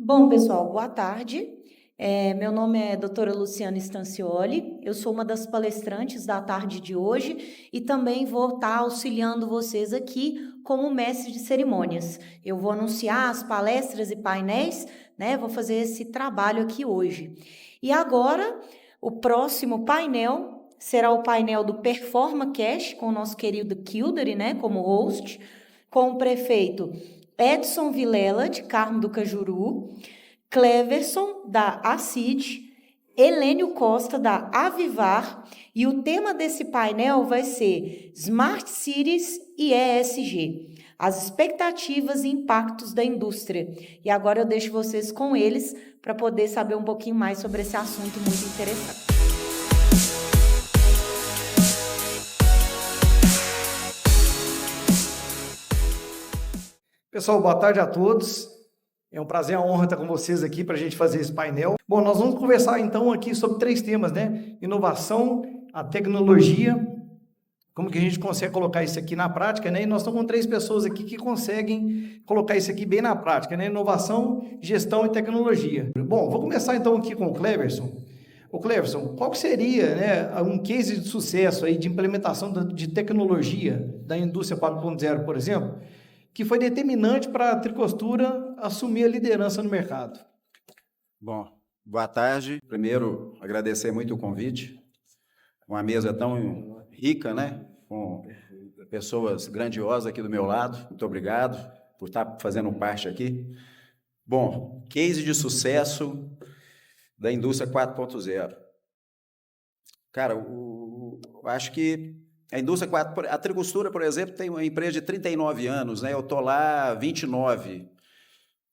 Bom, pessoal, boa tarde. Meu nome é doutora Luciana Stancioli, eu sou uma das palestrantes da tarde de hoje e também vou estar auxiliando vocês aqui como mestre de cerimônias. Eu vou anunciar as palestras e painéis, né? Vou fazer esse trabalho aqui hoje. E agora, o próximo painel será o painel do PerformaCast, com o nosso querido Kildare, né, como host, com o prefeito Edson Vilela, de Carmo do Cajuru, Cleverson, da ACID, Helênio Costa, da Avivar, e o tema desse painel vai ser Smart Cities e ESG, as expectativas e impactos da indústria. E agora eu deixo vocês com eles para poder saber um pouquinho mais sobre esse assunto muito interessante. Pessoal, boa tarde a todos. É um prazer, uma honra estar com vocês aqui para a gente fazer esse painel. Bom, nós vamos conversar então aqui sobre 3 temas, né? Inovação, a tecnologia, como que a gente consegue colocar isso aqui na prática, né? E nós estamos com 3 pessoas aqui que conseguem colocar isso aqui bem na prática, né? Inovação, gestão e tecnologia. Bom, vou começar então aqui com o Cleverson. O Cleverson, qual que seria, né, um case de sucesso aí de implementação de tecnologia da indústria 4.0, por exemplo, que foi determinante para a Tricostura assumir a liderança no mercado? Bom, boa tarde. Primeiro, agradecer muito o convite. Uma mesa tão rica, né? Com pessoas grandiosas aqui do meu lado. Muito obrigado por estar fazendo parte aqui. Bom, case de sucesso da indústria 4.0. Cara, eu acho que a indústria 4, a Tricostura, por exemplo, tem uma empresa de 39 anos, né? Eu estou lá há 29.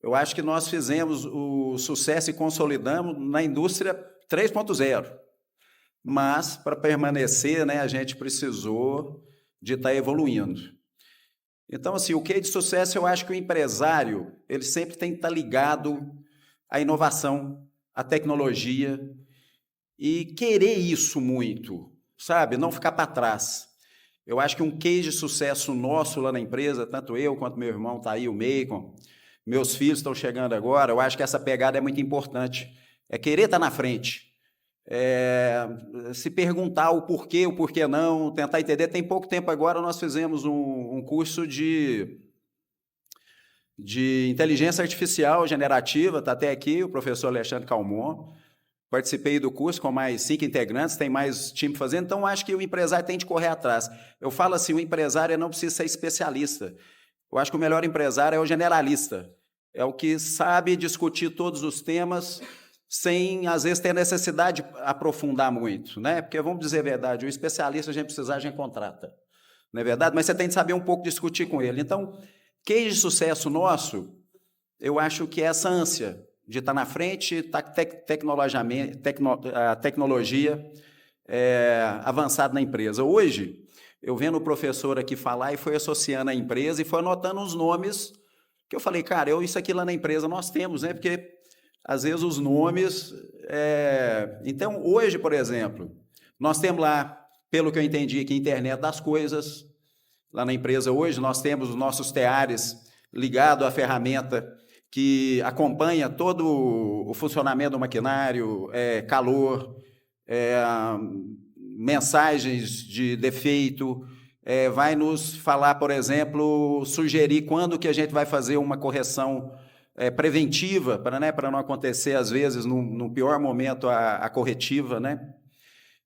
Eu acho que nós fizemos o sucesso e consolidamos na indústria 3.0. Mas, para permanecer, né, a gente precisou de estar evoluindo. Então, assim, o que de sucesso, eu acho que o empresário, ele sempre tem que estar ligado à inovação, à tecnologia e querer isso muito, sabe? Não ficar para trás. Eu acho que um case de sucesso nosso lá na empresa, tanto eu quanto meu irmão está aí, o Macon, meus filhos estão chegando agora, eu acho que essa pegada é muito importante. É querer estar na frente. Se perguntar o porquê não, tentar entender. Tem pouco tempo agora nós fizemos um curso de inteligência artificial generativa, está até aqui o professor Alexandre Calmon. Participei do curso com mais 5 integrantes, tem mais time fazendo, então acho que o empresário tem de correr atrás. Eu falo assim, o empresário não precisa ser especialista. Eu acho que o melhor empresário é o generalista, é o que sabe discutir todos os temas sem, às vezes, ter necessidade de aprofundar muito, né? Porque, vamos dizer a verdade, o especialista a gente precisar, a gente contrata, não é verdade? Mas você tem de saber um pouco discutir com ele. Então, case de sucesso nosso, eu acho que é essa ânsia de estar na frente, a tecnologia avançada na empresa. Hoje, eu vendo o professor aqui falar e foi associando a empresa e foi anotando os nomes que eu falei, cara, isso aqui lá na empresa nós temos, né? Porque, às vezes, os nomes... Então, hoje, por exemplo, nós temos lá, pelo que eu entendi aqui, internet das coisas. Lá na empresa hoje, nós temos os nossos teares ligados à ferramenta que acompanha todo o funcionamento do maquinário, calor, mensagens de defeito, vai nos falar, por exemplo, sugerir quando que a gente vai fazer uma correção preventiva, para não acontecer, às vezes, no pior momento, a corretiva, né?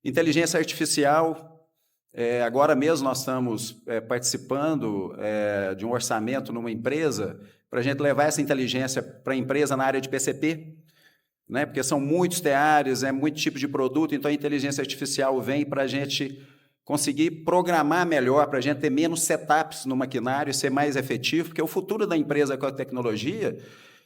Inteligência artificial, agora mesmo nós estamos participando de um orçamento numa empresa para a gente levar essa inteligência para a empresa na área de PCP, né? Porque são muitos teares, muito tipo de produto, então a inteligência artificial vem para a gente conseguir programar melhor, para a gente ter menos setups no maquinário e ser mais efetivo, porque o futuro da empresa com a tecnologia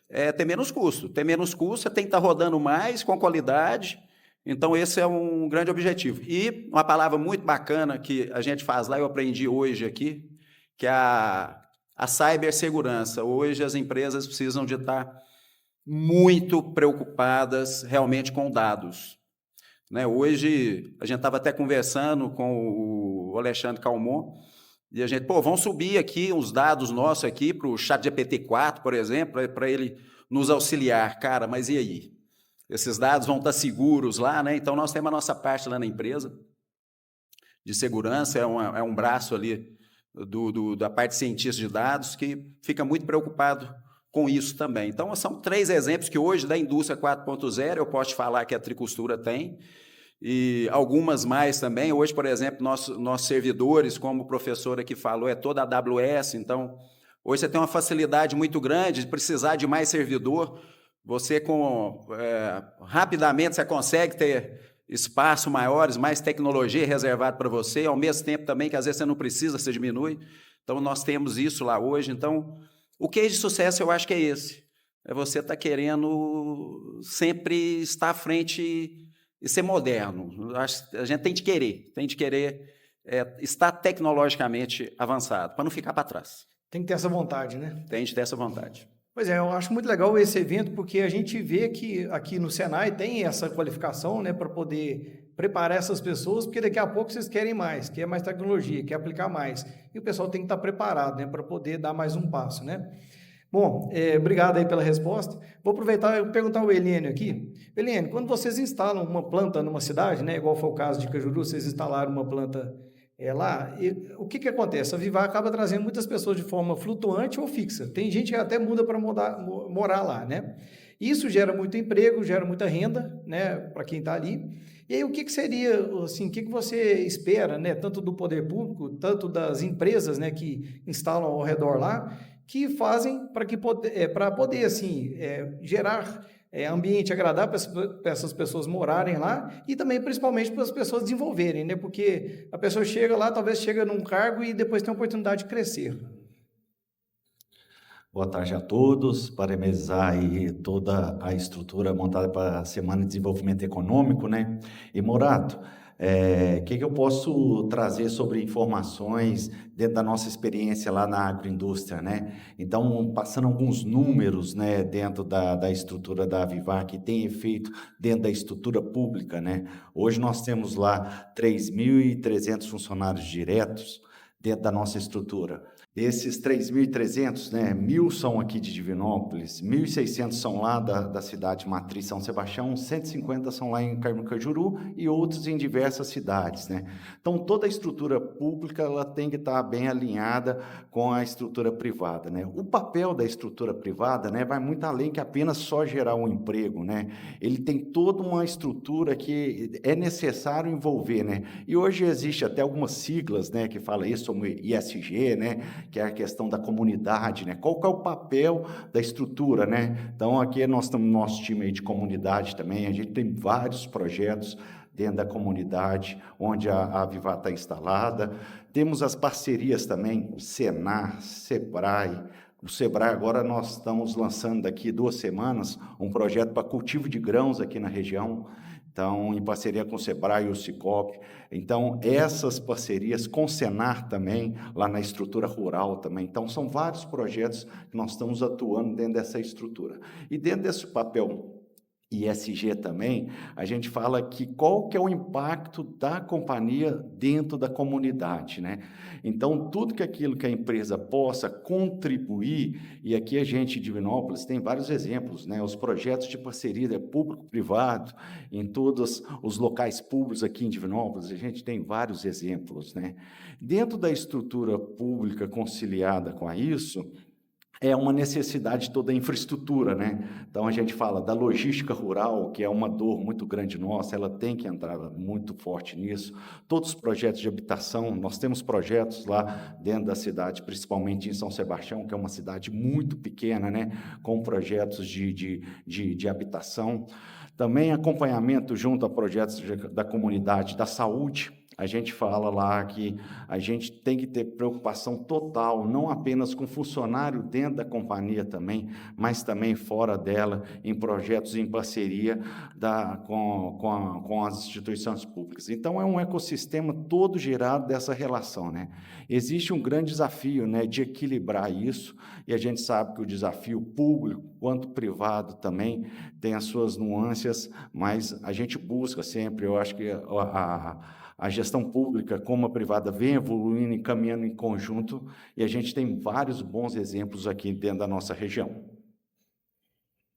é ter menos custo. Ter menos custo, você tem que estar rodando mais, com qualidade. Então, esse é um grande objetivo. E uma palavra muito bacana que a gente faz lá, eu aprendi hoje aqui, que é a cibersegurança. Hoje as empresas precisam de estar muito preocupadas realmente com dados, né? Hoje a gente estava até conversando com o Alexandre Calmon e a gente, vamos subir aqui uns dados nossos aqui para o ChatGPT 4, por exemplo, para ele nos auxiliar. Cara, mas e aí? Esses dados vão estar seguros lá, né? Então, nós temos a nossa parte lá na empresa de segurança, é um braço ali da parte de cientista de dados que fica muito preocupado com isso também. Então, são 3 exemplos que hoje da indústria 4.0 eu posso te falar que a Tricostura tem, e algumas mais também. Hoje, por exemplo, nossos servidores, como o professor aqui falou, é toda a AWS, então hoje você tem uma facilidade muito grande de precisar de mais servidor, você rapidamente você consegue ter espaço maiores, mais tecnologia reservada para você, ao mesmo tempo também que às vezes você não precisa, você diminui. Então nós temos isso lá hoje. Então o case de sucesso eu acho que é esse, é você estar querendo sempre estar à frente e ser moderno. A gente tem de querer estar tecnologicamente avançado, para não ficar para trás. Tem que ter essa vontade, né? Tem de ter essa vontade. Pois é, eu acho muito legal esse evento, porque a gente vê que aqui no Senai tem essa qualificação, né, para poder preparar essas pessoas, porque daqui a pouco vocês querem mais, quer mais tecnologia, quer aplicar mais. E o pessoal tem que estar preparado, né, para poder dar mais um passo, né? Bom, obrigado aí pela resposta. Vou aproveitar e perguntar ao Helênio aqui. Helênio, quando vocês instalam uma planta numa cidade, né, igual foi o caso de Cajuru, vocês instalaram uma planta lá, o que acontece? A Vivar acaba trazendo muitas pessoas de forma flutuante ou fixa. Tem gente que até muda para morar lá, né? Isso gera muito emprego, gera muita renda, né, para quem está ali. E aí, o que seria, assim, o que você espera, né, tanto do poder público, tanto das empresas, né, que instalam ao redor lá, que fazem para poder, assim, gerar ambiente agradável para essas pessoas morarem lá e também, principalmente, para as pessoas desenvolverem, né? Porque a pessoa chega lá, talvez chega num cargo e depois tem a oportunidade de crescer. Boa tarde a todos. Parabenizar aí toda a estrutura montada para a Semana de Desenvolvimento Econômico, né? E Morato, que eu posso trazer sobre informações dentro da nossa experiência lá na agroindústria, né? Então, passando alguns números, né, dentro da estrutura da Avivar, que tem efeito dentro da estrutura pública, né? Hoje nós temos lá 3.300 funcionários diretos dentro da nossa estrutura. Desses 3.300, né, 1.000 são aqui de Divinópolis, 1.600 são lá da cidade matriz São Sebastião, 150 são lá em Cajuru e outros em diversas cidades, né? Então, toda a estrutura pública ela tem que estar bem alinhada com a estrutura privada, né? O papel da estrutura privada, né, vai muito além que apenas só gerar um emprego, né? Ele tem toda uma estrutura que é necessário envolver, né? E hoje existe até algumas siglas, né, que fala isso, como ISG, né, que é a questão da comunidade, né? Qual que é o papel da estrutura, né? Então, aqui nós temos nosso time aí de comunidade também, a gente tem vários projetos dentro da comunidade, onde a Vivar está instalada. Temos as parcerias também, Senar, Sebrae. O Sebrae agora nós estamos lançando daqui 2 semanas um projeto para cultivo de grãos aqui na região. Então, em parceria com o Sebrae e o Sicope. Então, essas parcerias com o Senar também, lá na estrutura rural também. Então, são vários projetos que nós estamos atuando dentro dessa estrutura. E dentro desse papel ISG também, a gente fala que qual que é o impacto da companhia dentro da comunidade, né? Então, tudo que aquilo que a empresa possa contribuir, e aqui a gente, de Divinópolis, tem vários exemplos, né? Os projetos de parceria público-privado, em todos os locais públicos aqui em Divinópolis, a gente tem vários exemplos, né? Dentro da estrutura pública conciliada com isso, é uma necessidade de toda a infraestrutura, né? Então, a gente fala da logística rural, que é uma dor muito grande nossa, ela tem que entrar muito forte nisso. Todos os projetos de habitação, nós temos projetos lá dentro da cidade, principalmente em São Sebastião, que é uma cidade muito pequena, né? Com projetos de habitação. Também acompanhamento junto a projetos da comunidade, da saúde. A gente fala lá que a gente tem que ter preocupação total, não apenas com funcionário dentro da companhia também, mas também fora dela, em projetos em parceria com as instituições públicas. Então, é um ecossistema todo gerado dessa relação, né? Existe um grande desafio, né, de equilibrar isso, e a gente sabe que o desafio público quanto privado também tem as suas nuances, mas a gente busca sempre, eu acho que a gestão pública como a privada vem evoluindo e caminhando em conjunto, e a gente tem vários bons exemplos aqui dentro da nossa região.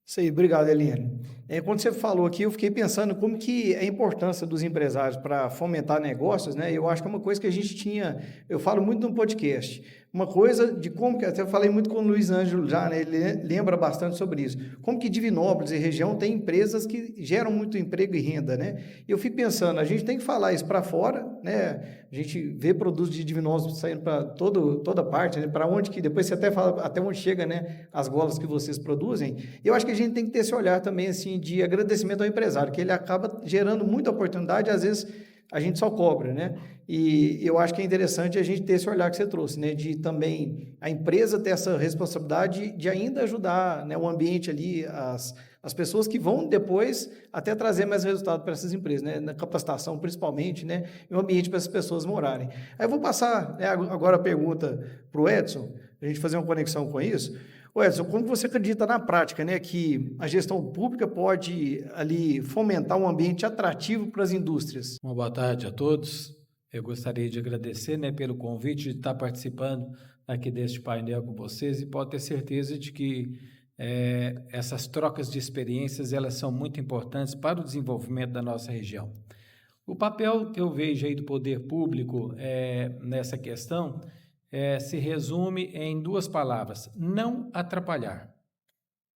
Isso aí, obrigado, Eliane. Quando você falou aqui, eu fiquei pensando como que é a importância dos empresários para fomentar negócios, né? Eu acho que é uma coisa que a gente tinha, eu falo muito no podcast, uma coisa de como que, até eu falei muito com o Luiz Ângelo já, né? Ele lembra bastante sobre isso. Como que Divinópolis e região tem empresas que geram muito emprego e renda, né? E eu fico pensando, a gente tem que falar isso para fora, né? A gente vê produtos de Divinópolis saindo para toda parte, né? Para onde que, depois você até fala até onde chega, né? As golas que vocês produzem. Eu acho que a gente tem que ter esse olhar também, assim, de agradecimento ao empresário, que ele acaba gerando muita oportunidade, às vezes a gente só cobra, né? E eu acho que é interessante a gente ter esse olhar que você trouxe, né? De também a empresa ter essa responsabilidade de ainda ajudar, né, o ambiente ali, as pessoas que vão depois até trazer mais resultado para essas empresas, né? Na capacitação principalmente, né? E um ambiente para essas pessoas morarem. Aí eu vou passar, né, agora a pergunta para o Edson, a gente fazer uma conexão com isso. Ô Edson, como você acredita na prática, né, que a gestão pública pode ali fomentar um ambiente atrativo para as indústrias? Uma boa tarde a todos. Eu gostaria de agradecer, né, pelo convite de estar participando aqui deste painel com vocês e pode ter certeza de que essas trocas de experiências elas são muito importantes para o desenvolvimento da nossa região. O papel que eu vejo aí do poder público nessa questão se resume em duas palavras: não atrapalhar.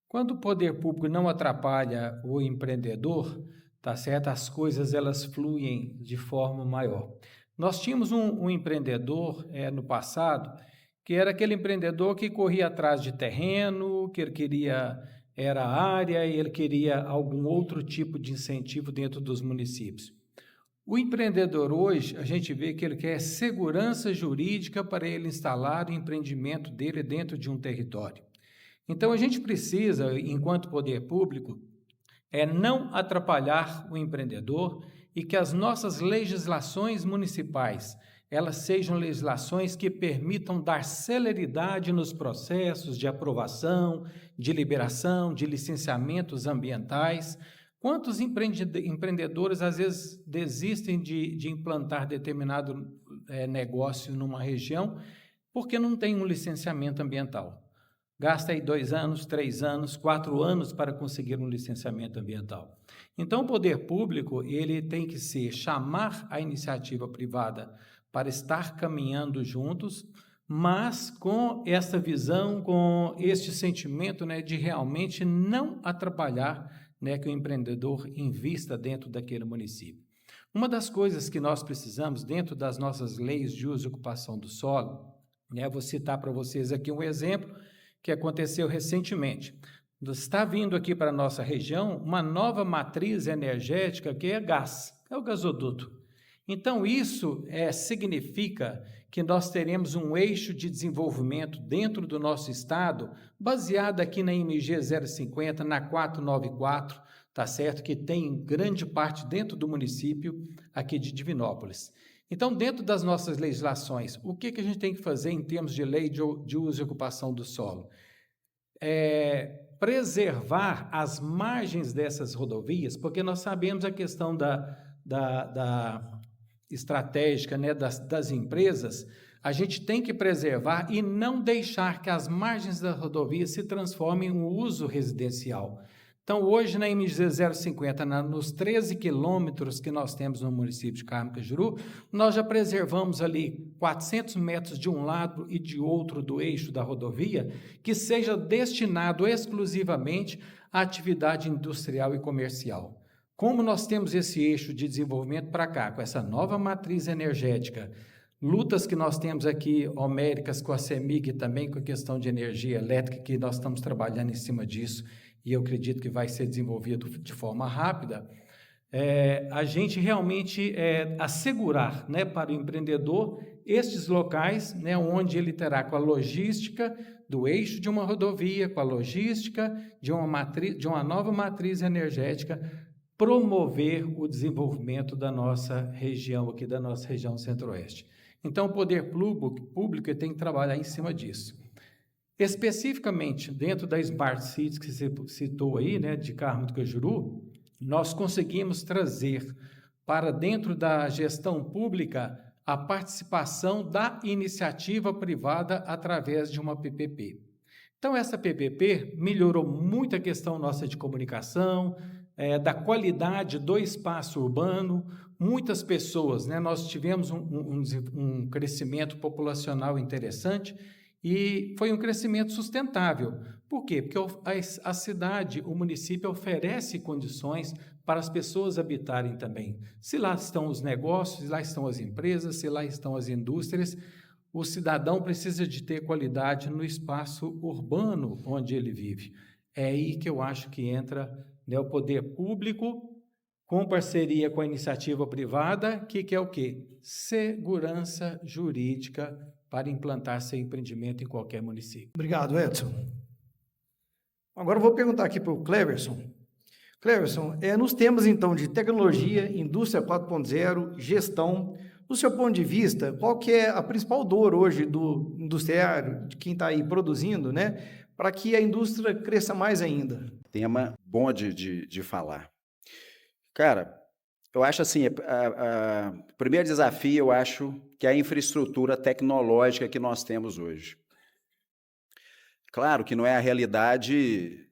Quando o poder público não atrapalha o empreendedor, tá certo? As coisas elas fluem de forma maior. Nós tínhamos um empreendedor no passado, que era aquele empreendedor que corria atrás de terreno, que ele queria era área e ele queria algum outro tipo de incentivo dentro dos municípios. O empreendedor hoje, a gente vê que ele quer segurança jurídica para ele instalar o empreendimento dele dentro de um território. Então, a gente precisa, enquanto poder público, não atrapalhar o empreendedor e que as nossas legislações municipais, elas sejam legislações que permitam dar celeridade nos processos de aprovação, de liberação, de licenciamentos ambientais. Quantos empreendedores, às vezes, desistem de implantar determinado negócio numa região porque não tem um licenciamento ambiental? Gasta aí 2 anos, 3 anos, 4 anos para conseguir um licenciamento ambiental. Então, o poder público ele tem que chamar a iniciativa privada para estar caminhando juntos, mas com essa visão, com este sentimento, né, de realmente não atrapalhar, né, que o empreendedor invista dentro daquele município. Uma das coisas que nós precisamos dentro das nossas leis de uso e ocupação do solo, né, vou citar para vocês aqui um exemplo que aconteceu recentemente. Está vindo aqui para a nossa região uma nova matriz energética que é gás, é o gasoduto. Então, isso significa que nós teremos um eixo de desenvolvimento dentro do nosso estado, baseado aqui na MG 050, na 494, tá certo? Que tem grande parte dentro do município aqui de Divinópolis. Então, dentro das nossas legislações, o que a gente tem que fazer em termos de lei de uso e ocupação do solo? Preservar as margens dessas rodovias, porque nós sabemos a questão da estratégica, né, das empresas. A gente tem que preservar e não deixar que as margens da rodovia se transformem em um uso residencial. Então, hoje, na MG 050, nos 13 quilômetros que nós temos no município de Carmo Cajuru, nós já preservamos ali 400 metros de um lado e de outro do eixo da rodovia, que seja destinado exclusivamente à atividade industrial e comercial. Como nós temos esse eixo de desenvolvimento para cá, com essa nova matriz energética, lutas que nós temos aqui, homéricas com a CEMIG também, com a questão de energia elétrica, que nós estamos trabalhando em cima disso, e eu acredito que vai ser desenvolvido de forma rápida, a gente realmente assegurar, né, para o empreendedor estes locais, né, onde ele terá com a logística do eixo de uma rodovia, com a logística de uma nova matriz energética, promover o desenvolvimento da nossa região aqui, da nossa região centro-oeste. Então, o poder público tem que trabalhar em cima disso. Especificamente, dentro da Smart Cities que você citou aí, né, de Carmo do Cajuru, nós conseguimos trazer para dentro da gestão pública a participação da iniciativa privada através de uma PPP. Então, essa PPP melhorou muito a questão nossa de comunicação, da qualidade do espaço urbano. Muitas pessoas, né, nós tivemos um crescimento populacional interessante e foi um crescimento sustentável. Por quê? Porque a cidade, o município oferece condições para as pessoas habitarem também. Se lá estão os negócios, se lá estão as empresas, se lá estão as indústrias, o cidadão precisa de ter qualidade no espaço urbano onde ele vive. É aí que eu acho que entra, né, o poder público com parceria com a iniciativa privada, que é o quê? Segurança jurídica para implantar seu empreendimento em qualquer município. Obrigado, Edson. Agora eu vou perguntar aqui para o Cleverson. Cleverson, nos temas então de tecnologia, indústria 4.0, gestão, do seu ponto de vista, qual que é a principal dor hoje do industriário, de quem está aí produzindo, né, para que a indústria cresça mais ainda? Tema bom de falar. Cara, eu acho assim, o primeiro desafio, eu acho que é a infraestrutura tecnológica que nós temos hoje. Claro que não é a realidade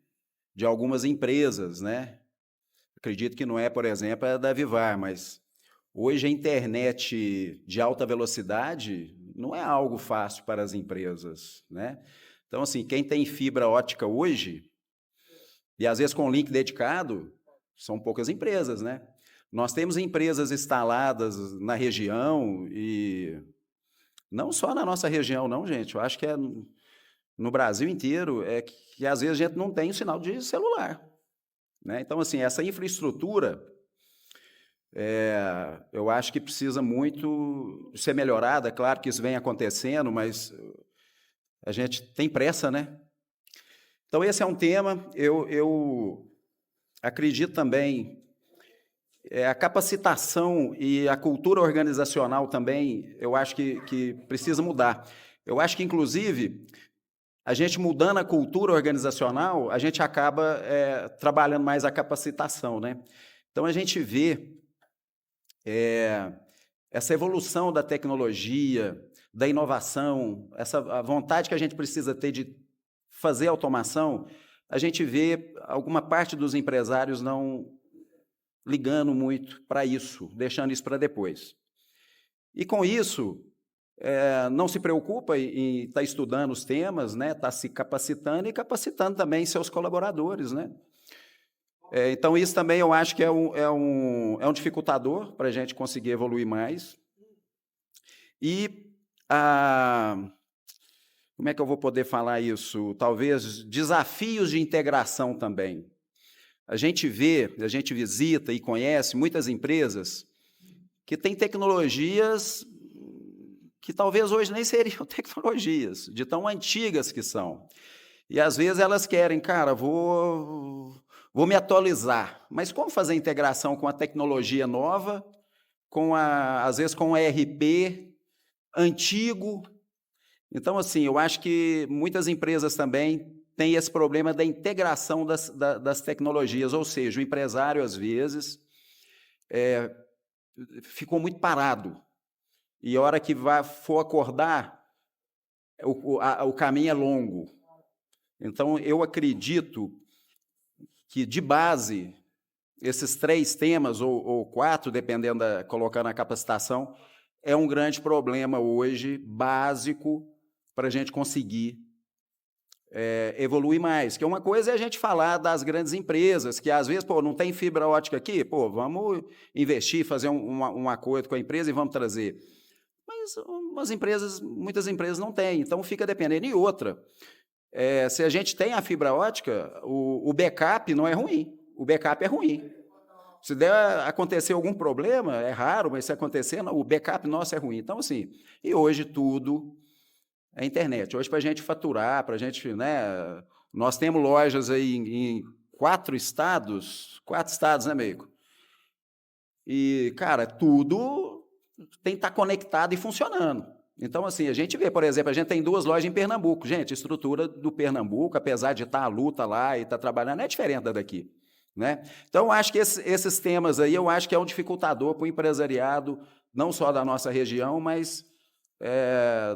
de algumas empresas, né? Acredito que não é, por exemplo, a da Vivar, mas hoje a internet de alta velocidade não é algo fácil para as empresas, né? Então, assim, quem tem fibra ótica hoje, e às vezes com link dedicado, são poucas empresas, né? Nós temos empresas instaladas na região, e não só na nossa região, não, gente. Eu acho que é no Brasil inteiro, que às vezes a gente não tem o sinal de celular, né? Então, assim, essa infraestrutura, eu acho que precisa muito ser melhorada. Claro que isso vem acontecendo, mas a gente tem pressa, né? Então, esse é um tema. Eu acredito também, a capacitação e a cultura organizacional também, eu acho que precisa mudar. Eu acho que, inclusive, a gente mudando a cultura organizacional, a gente acaba trabalhando mais a capacitação, né? Então, a gente vê essa evolução da tecnologia, da inovação, a vontade que a gente precisa ter de fazer automação. A gente vê alguma parte dos empresários não ligando muito para isso, deixando isso para depois. E com isso, não se preocupa em estar estudando os temas, né? Está se capacitando e capacitando também seus colaboradores, né? Então, isso também eu acho que é um dificultador para a gente conseguir evoluir mais. E como é que eu vou poder falar isso? Talvez desafios de integração também. A gente visita e conhece muitas empresas que têm tecnologias que talvez hoje nem seriam tecnologias, de tão antigas que são. E, às vezes, elas querem, cara, vou me atualizar. Mas como fazer a integração com a tecnologia nova, às vezes com um ERP antigo? Então, assim, eu acho que muitas empresas também têm esse problema da integração das tecnologias, ou seja, o empresário, às vezes, ficou muito parado. E a hora que for acordar, o caminho é longo. Então, eu acredito que, de base, esses 3 temas, ou 4, dependendo colocando a capacitação, é um grande problema hoje, básico, para a gente conseguir evoluir mais. Que uma coisa é a gente falar das grandes empresas, que às vezes, não tem fibra ótica aqui, vamos investir, fazer um acordo com a empresa e vamos trazer. Mas muitas empresas não têm, então fica dependendo. E outra, se a gente tem a fibra ótica, o backup não é ruim, o backup é ruim. Se acontecer algum problema, é raro, mas se acontecer, o backup nosso é ruim. Então, assim, e hoje tudo é internet. Hoje, para a gente faturar, para a gente, né, nós temos lojas aí em 4 estados, né, amigo? E, cara, tudo tem que estar conectado e funcionando. Então, assim, a gente vê, por exemplo, a gente tem 2 lojas em Pernambuco. Gente, a estrutura do Pernambuco, apesar de estar a luta lá e estar trabalhando, é diferente da daqui, né? Então, eu acho que esses temas aí, eu acho que é um dificultador para o empresariado, não só da nossa região, mas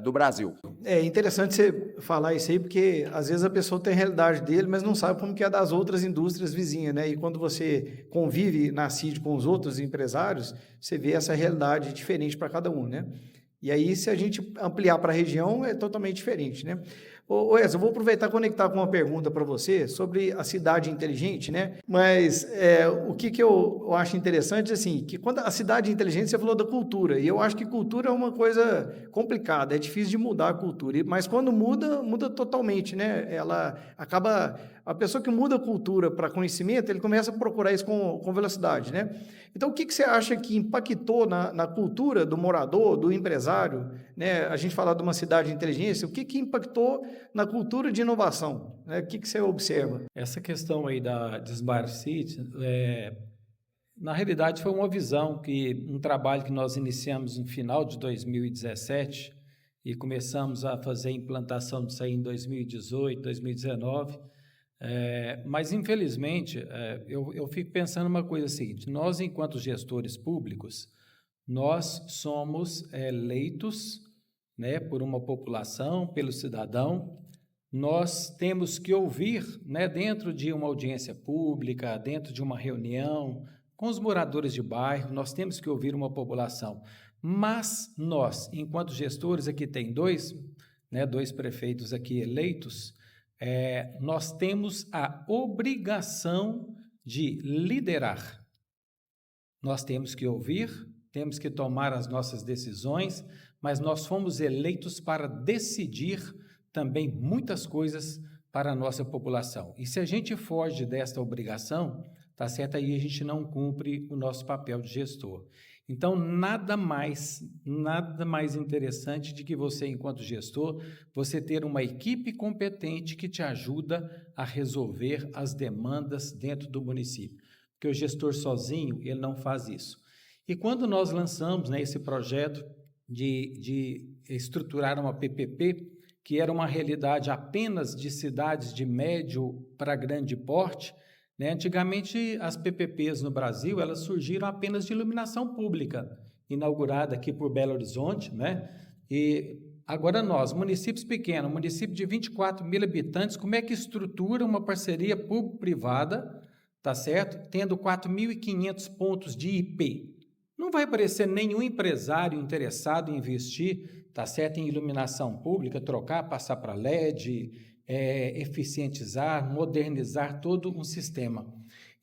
do Brasil. É interessante você falar isso aí, porque às vezes a pessoa tem a realidade dele, mas não sabe como que é das outras indústrias vizinhas, né? E quando você convive na CID com os outros empresários, você vê essa realidade diferente para cada um, né? E aí, se a gente ampliar para a região, é totalmente diferente, né? Ô Ezra, eu vou aproveitar e conectar com uma pergunta para você sobre a cidade inteligente, né? Mas o que eu acho interessante, assim, que quando a cidade inteligente, você falou da cultura, e eu acho que cultura é uma coisa complicada, é difícil de mudar a cultura, mas quando muda, muda totalmente, né? Ela acaba... A pessoa que muda a cultura para conhecimento, ele começa a procurar isso com velocidade, né? Então, o que você acha que impactou na cultura do morador, do empresário, né? A gente fala de uma cidade de inteligência, o que impactou na cultura de inovação, né? O que você observa? Essa questão aí de Smart City, na realidade foi uma visão, um trabalho que nós iniciamos no final de 2017 e começamos a fazer a implantação disso aí em 2018, 2019, mas infelizmente eu fico pensando uma coisa seguinte: nós, enquanto gestores públicos, nós somos eleitos, né, por uma população, pelo cidadão. Nós temos que ouvir, né, dentro de uma audiência pública, dentro de uma reunião, com os moradores de bairro, nós temos que ouvir uma população. Mas nós, enquanto gestores, aqui tem dois prefeitos aqui eleitos, nós temos a obrigação de liderar. Nós temos que ouvir, temos que tomar as nossas decisões, mas nós fomos eleitos para decidir também muitas coisas para a nossa população. E se a gente foge desta obrigação, tá certo? Aí a gente não cumpre o nosso papel de gestor. Então, nada mais interessante de que você, enquanto gestor, você ter uma equipe competente que te ajuda a resolver as demandas dentro do município. Porque o gestor sozinho, ele não faz isso. E quando nós lançamos, né, esse projeto de estruturar uma PPP, que era uma realidade apenas de cidades de médio para grande porte, né? Antigamente, as PPPs no Brasil, elas surgiram apenas de iluminação pública, inaugurada aqui por Belo Horizonte, né? E agora nós, municípios pequenos, município de 24 mil habitantes, como é que estrutura uma parceria público-privada, tá certo? Tendo 4.500 pontos de IP. Não vai aparecer nenhum empresário interessado em investir, tá certo, em iluminação pública, trocar, passar para LED, eficientizar, modernizar todo um sistema.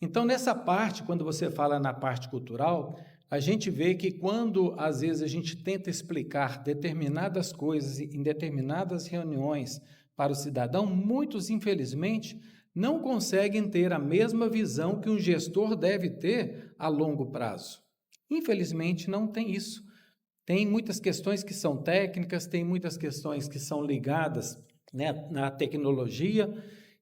Então, nessa parte, quando você fala na parte cultural, a gente vê que quando, às vezes, a gente tenta explicar determinadas coisas em determinadas reuniões para o cidadão, muitos, infelizmente, não conseguem ter a mesma visão que um gestor deve ter a longo prazo. Infelizmente, não tem isso. Tem muitas questões que são técnicas, tem muitas questões que são ligadas, né, na tecnologia.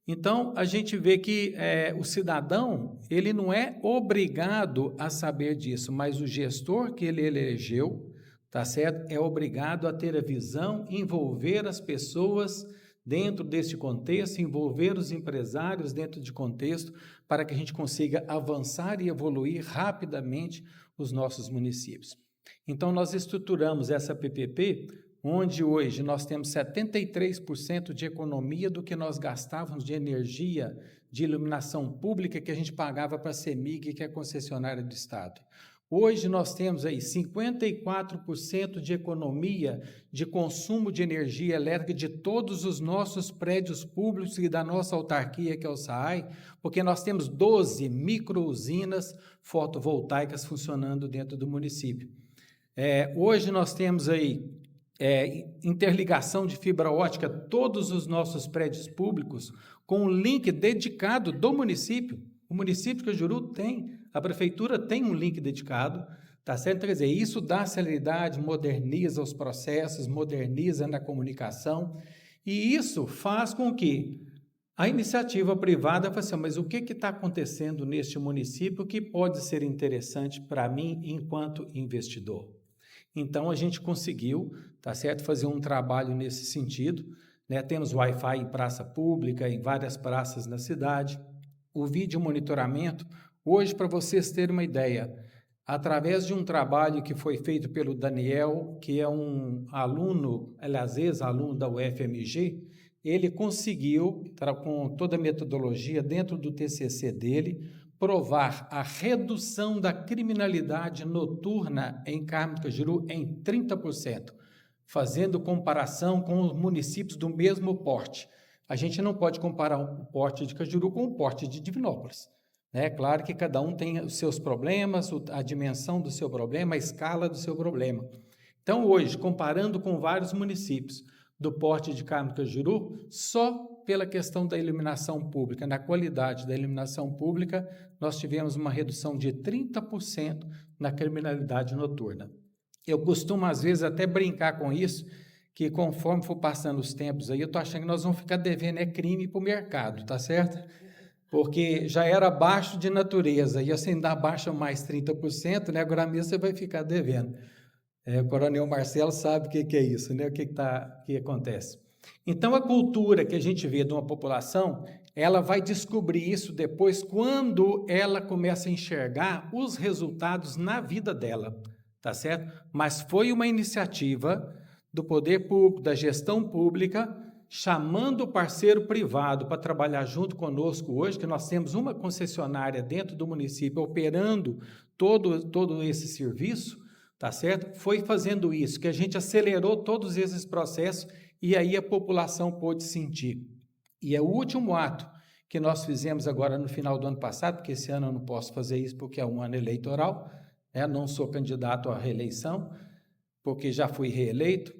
Então, a gente vê que o cidadão, ele não é obrigado a saber disso, mas o gestor que ele elegeu, tá certo? É obrigado a ter a visão, envolver as pessoas dentro deste contexto, envolver os empresários dentro de contexto, para que a gente consiga avançar e evoluir rapidamente os nossos municípios. Então, nós estruturamos essa PPP, onde hoje nós temos 73% de economia do que nós gastávamos de energia de iluminação pública que a gente pagava para a CEMIG, que é a concessionária do Estado. Hoje nós temos aí 54% de economia de consumo de energia elétrica de todos os nossos prédios públicos e da nossa autarquia, que é o SAAI, porque nós temos 12 micro-usinas fotovoltaicas funcionando dentro do município. Hoje nós temos aí interligação de fibra ótica, todos os nossos prédios públicos, com um link dedicado do município. O município de Cajuru tem, a prefeitura tem um link dedicado, tá certo? Quer dizer, isso dá celeridade, moderniza os processos, moderniza na comunicação, e isso faz com que a iniciativa privada fale assim, mas o que está acontecendo neste município que pode ser interessante para mim enquanto investidor? Então, a gente conseguiu, tá certo, fazer um trabalho nesse sentido, né? Temos Wi-Fi em praça pública, em várias praças na cidade. O vídeo monitoramento, hoje, para vocês terem uma ideia, através de um trabalho que foi feito pelo Daniel, que é um aluno, aliás, ex-aluno da UFMG, ele conseguiu, com toda a metodologia dentro do TCC dele, provar a redução da criminalidade noturna em Carmo de Cajueiro em 30%, fazendo comparação com os municípios do mesmo porte. A gente não pode comparar o porte de Cajueiro com o porte de Divinópolis. É claro que cada um tem os seus problemas, a dimensão do seu problema, a escala do seu problema. Então, hoje, comparando com vários municípios do porte de Carmo de Cajueiro, só pela questão da iluminação pública, na qualidade da iluminação pública, nós tivemos uma redução de 30% na criminalidade noturna. Eu costumo, às vezes, até brincar com isso, que conforme for passando os tempos aí, eu estou achando que nós vamos ficar devendo crime para o mercado, tá certo? Porque já era baixo de natureza, e assim ainda baixa mais 30%, né? Agora mesmo você vai ficar devendo. O Coronel Marcelo sabe o que é isso, né? O que acontece. Então, a cultura que a gente vê de uma população, ela vai descobrir isso depois quando ela começa a enxergar os resultados na vida dela, tá certo? Mas foi uma iniciativa do poder público, da gestão pública, chamando o parceiro privado para trabalhar junto conosco hoje, que nós temos uma concessionária dentro do município operando todo esse serviço, tá certo? Foi fazendo isso, que a gente acelerou todos esses processos e aí a população pôde sentir. E é o último ato que nós fizemos agora no final do ano passado, porque esse ano eu não posso fazer isso porque é um ano eleitoral, não sou candidato à reeleição, porque já fui reeleito.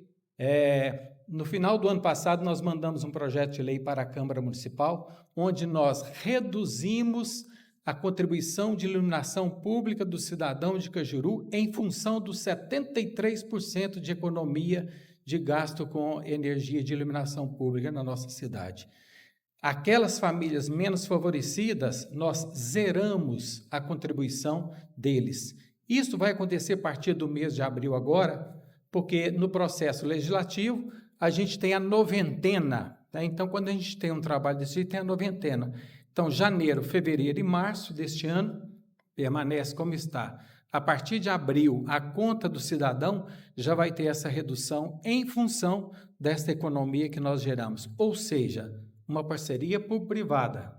No final do ano passado, nós mandamos um projeto de lei para a Câmara Municipal, onde nós reduzimos a contribuição de iluminação pública do cidadão de Cajueiro em função dos 73% de economia de gasto com energia de iluminação pública na nossa cidade. Aquelas famílias menos favorecidas, nós zeramos a contribuição deles. Isso vai acontecer a partir do mês de abril agora, porque no processo legislativo a gente tem a noventena, tá? Então, quando a gente tem um trabalho desse jeito, tem a noventena. Então, janeiro, fevereiro e março deste ano permanece como está. A partir de abril, a conta do cidadão já vai ter essa redução em função desta economia que nós geramos. Ou seja, uma parceria público-privada,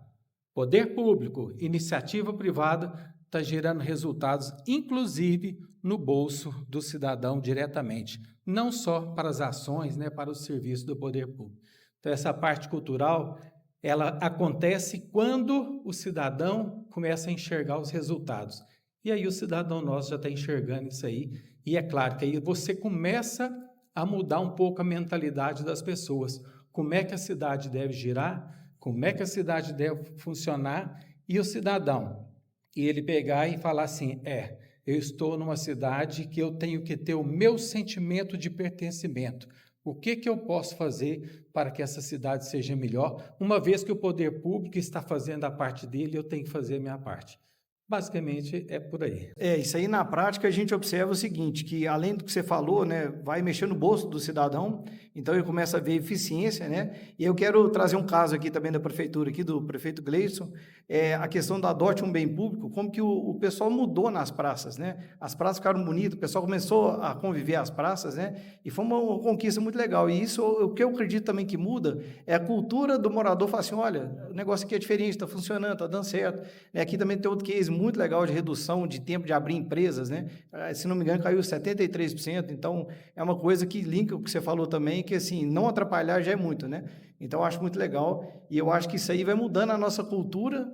poder público, iniciativa privada, está gerando resultados, inclusive no bolso do cidadão diretamente, não só para as ações, para o serviço do poder público. Então, essa parte cultural, ela acontece quando o cidadão começa a enxergar os resultados. E aí o cidadão nosso já está enxergando isso aí, e é claro que aí você começa a mudar um pouco a mentalidade das pessoas. Como é que a cidade deve girar, como é que a cidade deve funcionar, e o cidadão, e ele pegar e falar assim, eu estou numa cidade que eu tenho que ter o meu sentimento de pertencimento. O que eu posso fazer para que essa cidade seja melhor, uma vez que o poder público está fazendo a parte dele, eu tenho que fazer a minha parte. Basicamente, é por aí. Isso aí na prática a gente observa o seguinte, que além do que você falou, vai mexer no bolso do cidadão, então ele começa a ver eficiência, E eu quero trazer um caso aqui também da prefeitura, aqui do prefeito Gleison, a questão do adote um bem público, como que o pessoal mudou nas praças, As praças ficaram bonitas, o pessoal começou a conviver às praças, E foi uma conquista muito legal, e isso, o que eu acredito também que muda, é a cultura do morador, falar assim, olha, o negócio aqui é diferente, está funcionando, está dando certo, Aqui também tem outro case muito legal de redução de tempo de abrir empresas, Se não me engano, caiu 73%, então é uma coisa que linka o que você falou também, que assim, não atrapalhar já é muito, Então eu acho muito legal, e eu acho que isso aí vai mudando a nossa cultura,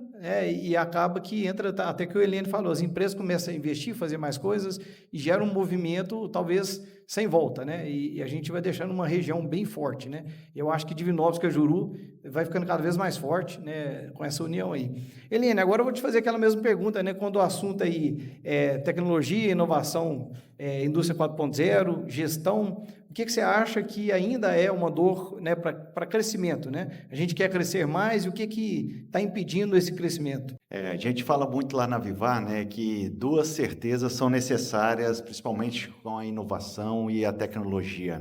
e acaba que entra, até que o Helene falou, as empresas começam a investir, fazer mais coisas, e gera um movimento, talvez, sem volta, E a gente vai deixando uma região bem forte, Eu acho que Divinópolis, Cajueiro, vai ficando cada vez mais forte, com essa união aí. Helene, agora eu vou te fazer aquela mesma pergunta, quando o assunto aí é tecnologia, inovação, indústria 4.0, gestão, o que você acha que ainda é uma dor para crescimento? A gente quer crescer mais, e o que está impedindo esse crescimento? A gente fala muito lá na Vivar, que duas certezas são necessárias, principalmente com a inovação e a tecnologia,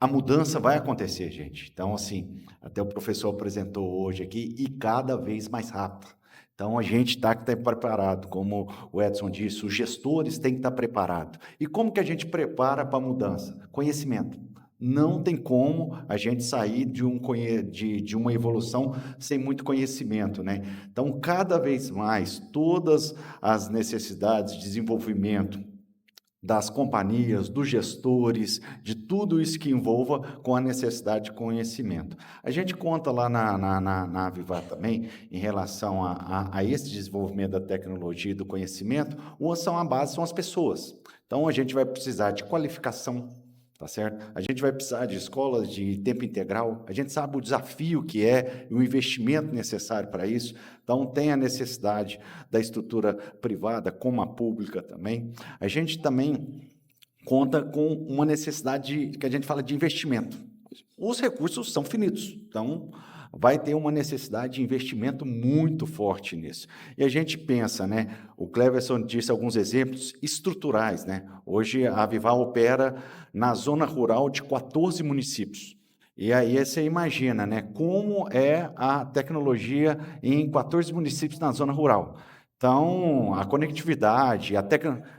A mudança vai acontecer, gente. Então, assim, até o professor apresentou hoje aqui, e cada vez mais rápido. Então, a gente tem que estar preparado, como o Edson disse, os gestores têm que estar preparados. E como que a gente prepara para a mudança? Conhecimento. Não tem como a gente sair de uma evolução sem muito conhecimento, né? Então, cada vez mais, todas as necessidades de desenvolvimento das companhias, dos gestores, de tudo isso que envolva com a necessidade de conhecimento. A gente conta lá na Avivar também, em relação a esse desenvolvimento da tecnologia e do conhecimento, a base são as pessoas. Então, a gente vai precisar de qualificação, tá certo? A gente vai precisar de escolas de tempo integral, a gente sabe o desafio que é e o investimento necessário para isso, então tem a necessidade da estrutura privada como a pública também. A gente também conta com uma necessidade que a gente fala de investimento. Os recursos são finitos, então vai ter uma necessidade de investimento muito forte nisso. E a gente pensa, né? O Cleverson disse alguns exemplos estruturais, né? Hoje a Avivar opera na zona rural de 14 municípios. E aí você imagina, né? Como é a tecnologia em 14 municípios na zona rural. Então, a conectividade,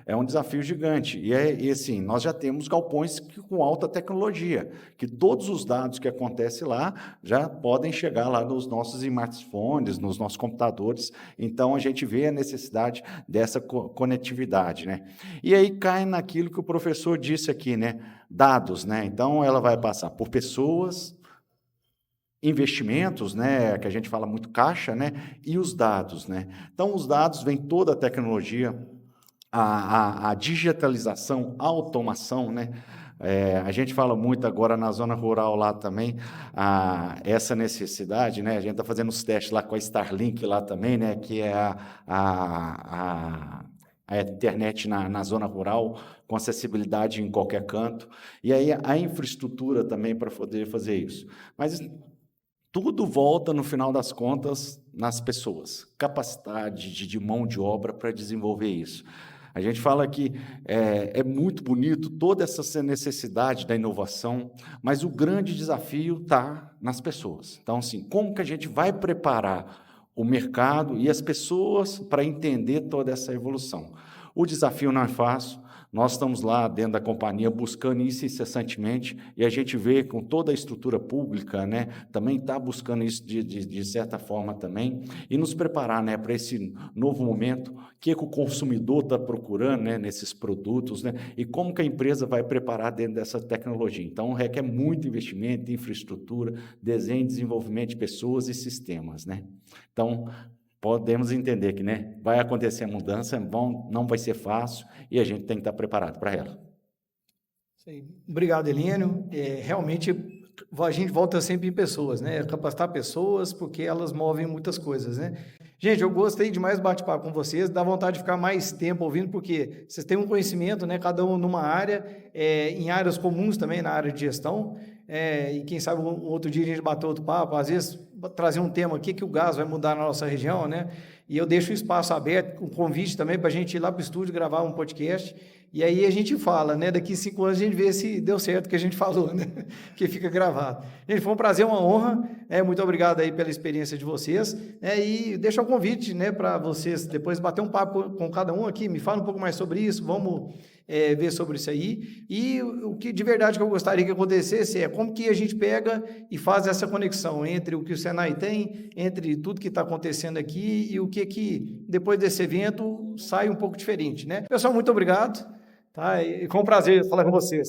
é um desafio gigante. E assim, nós já temos galpões com alta tecnologia, que todos os dados que acontecem lá já podem chegar lá nos nossos smartphones, nos nossos computadores. Então, a gente vê a necessidade dessa conectividade, né? E aí cai naquilo que o professor disse aqui, né? Dados, né? Então, ela vai passar por pessoas, investimentos, né, que a gente fala muito caixa, né, e os dados, né. Então, os dados vem toda a tecnologia, a digitalização, a automação, né. A gente fala muito agora na zona rural lá também, essa necessidade, né, a gente está fazendo os testes lá com a Starlink lá também, né, que é a internet na zona rural, com acessibilidade em qualquer canto, e aí a infraestrutura também para poder fazer isso. Mas tudo volta, no final das contas, nas pessoas. Capacidade de mão de obra para desenvolver isso. A gente fala que é muito bonito toda essa necessidade da inovação, mas o grande desafio está nas pessoas. Então, assim, como que a gente vai preparar o mercado e as pessoas para entender toda essa evolução? O desafio não é fácil. Nós estamos lá dentro da companhia buscando isso incessantemente e a gente vê com toda a estrutura pública, né, também está buscando isso de certa forma também e nos preparar, né, para esse novo momento, o que o consumidor está procurando, né, nesses produtos, né, e como que a empresa vai preparar dentro dessa tecnologia. Então, requer muito investimento, infraestrutura, desenho e desenvolvimento de pessoas e sistemas, né. Então, podemos entender que, né, vai acontecer a mudança, não vai ser fácil e a gente tem que estar preparado para ela. Obrigado, Helênio. Realmente, a gente volta sempre em pessoas, né? Capacitar pessoas, porque elas movem muitas coisas, né? Gente, eu gostei demais do bate-papo com vocês, dá vontade de ficar mais tempo ouvindo, porque vocês têm um conhecimento, né? Cada um numa área, em áreas comuns também, na área de gestão, e quem sabe um outro dia a gente bater outro papo, às vezes trazer um tema aqui que o gás vai mudar na nossa região, né? E eu deixo o espaço aberto, um convite também para a gente ir lá para o estúdio gravar um podcast, e aí a gente fala, né? Daqui 5 anos a gente vê se deu certo o que a gente falou, né? Que fica gravado. Gente, foi um prazer, uma honra, muito obrigado aí pela experiência de vocês, e deixa o convite, né, para vocês depois bater um papo com cada um aqui, me fala um pouco mais sobre isso, vamos ver sobre isso aí, e o que de verdade que eu gostaria que acontecesse como que a gente pega e faz essa conexão entre o que o Senai tem, entre tudo que está acontecendo aqui e o que depois desse evento sai um pouco diferente, né? Pessoal, muito obrigado, tá? E foi um prazer falar com vocês.